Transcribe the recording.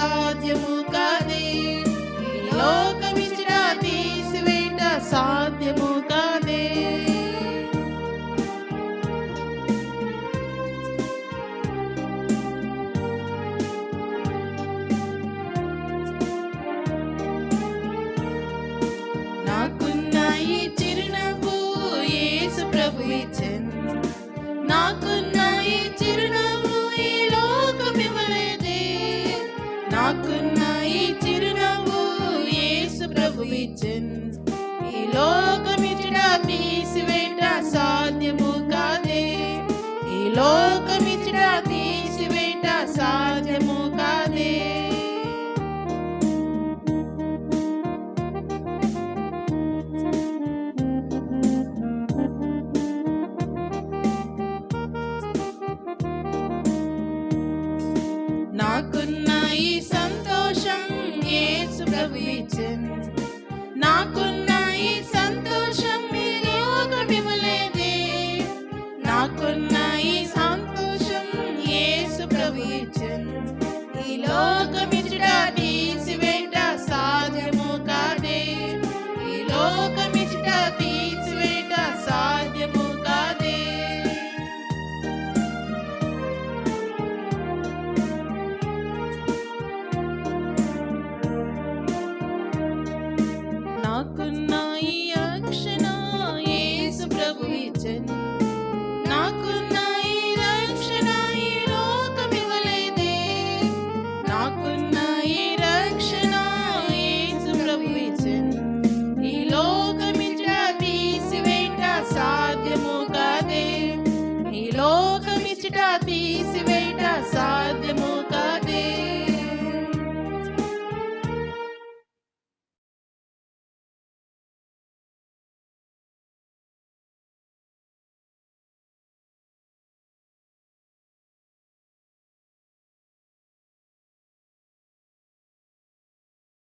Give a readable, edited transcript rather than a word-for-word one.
సాధ్యము కాదే, ఈ లోకమిచ్చిన తీసివేట సాధ్యము కాదే. నాకున్న ఈ చిరునవ్వు యేసు ప్రభు ఇచ్చెను, నాకున్న ఈ చిరునవ్వు ఈ లోకం ఇవ్వలేదే. నాకున్న ఈ చిరునవ్వు యేసు ప్రభు ఇచ్చెను, ఈ లోకమిచ్చిన తీసివేట సాధ్యము కాదే, ఈ లోకమిచ్చిన తీసివేట సాధ్యము కాదే. నాకున్న ఈ సంతోషం యేసు ప్రభు ఇచ్చెను, నాకున్న ఈ సంతోషం ఈ లోకం ఇవ్వలేదే. నాకున్న ఈ సంతోషం యేసు ప్రభు ఇచ్చెను, ఈ లోకం